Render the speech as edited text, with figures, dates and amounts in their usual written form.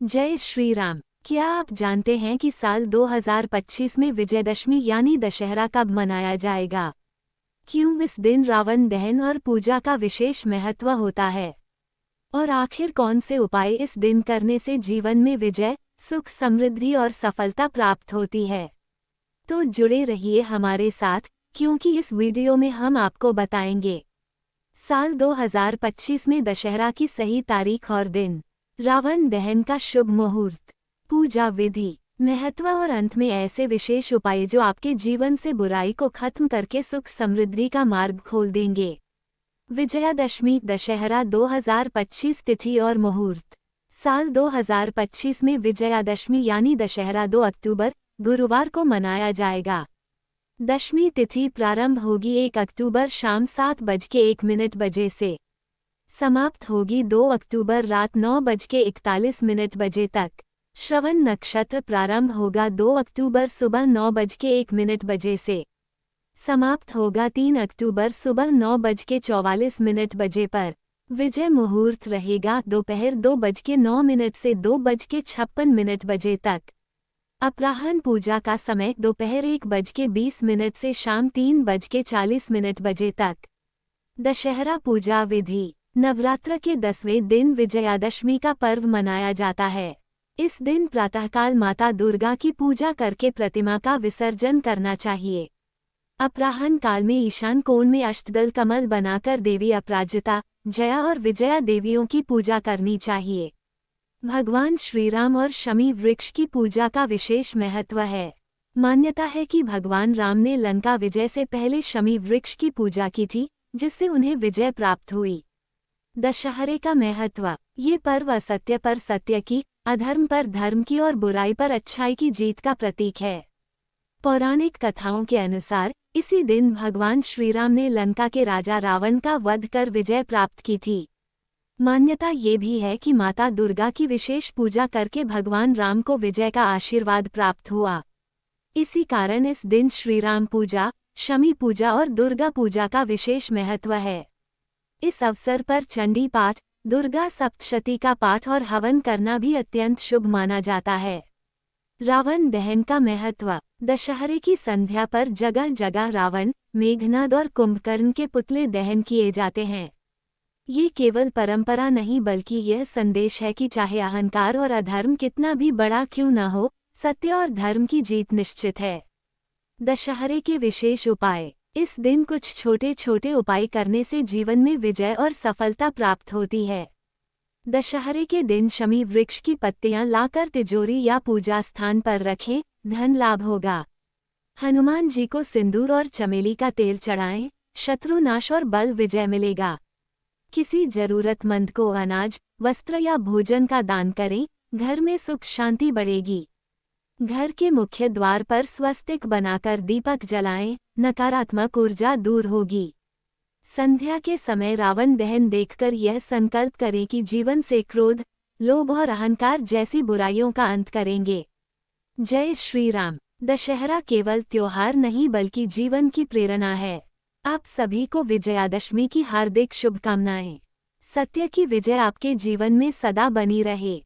जय श्री राम। क्या आप जानते हैं कि साल 2025 में विजयदशमी यानी दशहरा कब मनाया जाएगा? क्यों इस दिन रावण दहन और पूजा का विशेष महत्व होता है? और आखिर कौन से उपाय इस दिन करने से जीवन में विजय, सुख, समृद्धि और सफलता प्राप्त होती है? तो जुड़े रहिए हमारे साथ, क्योंकि इस वीडियो में हम आपको बताएंगे साल 2025 में दशहरा की सही तारीख और दिन, रावण दहन का शुभ मुहूर्त, पूजा विधि, महत्व और अंत में ऐसे विशेष उपाय जो आपके जीवन से बुराई को खत्म करके सुख समृद्धि का मार्ग खोल देंगे। विजयादशमी दशहरा 2025 तिथि और मुहूर्त। साल 2025 में विजयादशमी यानी दशहरा 2 अक्टूबर गुरुवार को मनाया जाएगा। दशमी तिथि प्रारंभ होगी 1 अक्टूबर शाम 7:01 से। समाप्त होगी 2 अक्टूबर रात 9:41 तक। श्रवण नक्षत्र प्रारंभ होगा 2 अक्टूबर सुबह 9:01 से। समाप्त होगा 3 अक्टूबर सुबह 9:44 पर। विजय मुहूर्त रहेगा दोपहर 2:09 से 2:56 तक। अपराह्न पूजा का समय दोपहर 1:20 से शाम 3:40 तक। दशहरा पूजा विधि। नवरात्र के 10वें दिन विजयादशमी का पर्व मनाया जाता है। इस दिन प्रातःकाल माता दुर्गा की पूजा करके प्रतिमा का विसर्जन करना चाहिए। अपराह्न काल में ईशान कोण में अष्टदल कमल बनाकर देवी अपराजिता, जया और विजया देवियों की पूजा करनी चाहिए। भगवान श्रीराम और शमी वृक्ष की पूजा का विशेष महत्व है। मान्यता है कि भगवान राम ने लंका विजय से पहले शमी वृक्ष की पूजा की थी, जिससे उन्हें विजय प्राप्त हुई। दशहरे का महत्व। ये पर्व असत्य पर सत्य की, अधर्म पर धर्म की और बुराई पर अच्छाई की जीत का प्रतीक है। पौराणिक कथाओं के अनुसार इसी दिन भगवान श्रीराम ने लंका के राजा रावण का वध कर विजय प्राप्त की थी। मान्यता ये भी है कि माता दुर्गा की विशेष पूजा करके भगवान राम को विजय का आशीर्वाद प्राप्त हुआ। इसी कारण इस दिन श्रीराम पूजा, शमी पूजा और दुर्गा पूजा का विशेष महत्व है। इस अवसर पर चंडी पाठ, दुर्गा सप्तशती का पाठ और हवन करना भी अत्यंत शुभ माना जाता है। रावण दहन का महत्व। दशहरे की संध्या पर जगह जगह रावण, मेघनाद और कुंभकर्ण के पुतले दहन किए जाते हैं। ये केवल परंपरा नहीं बल्कि यह संदेश है कि चाहे अहंकार और अधर्म कितना भी बड़ा क्यों न हो, सत्य और धर्म की जीत निश्चित है। दशहरे के विशेष उपाय। इस दिन कुछ छोटे छोटे उपाय करने से जीवन में विजय और सफलता प्राप्त होती है। दशहरे के दिन शमी वृक्ष की पत्तियां लाकर तिजोरी या पूजा स्थान पर रखें, धन लाभ होगा। हनुमान जी को सिंदूर और चमेली का तेल चढ़ाएं, शत्रुनाश और बल विजय मिलेगा। किसी जरूरतमंद को अनाज, वस्त्र या भोजन का दान करें, घर में सुख शांति बढ़ेगी। घर के मुख्य द्वार पर स्वस्तिक बनाकर दीपक जलाएं, नकारात्मक ऊर्जा दूर होगी। संध्या के समय रावण दहन देखकर यह संकल्प करें कि जीवन से क्रोध, लोभ और अहंकार जैसी बुराइयों का अंत करेंगे। जय श्री राम। दशहरा केवल त्योहार नहीं बल्कि जीवन की प्रेरणा है। आप सभी को विजयादशमी की हार्दिक शुभकामनाएं। सत्य की विजय आपके जीवन में सदा बनी रहे।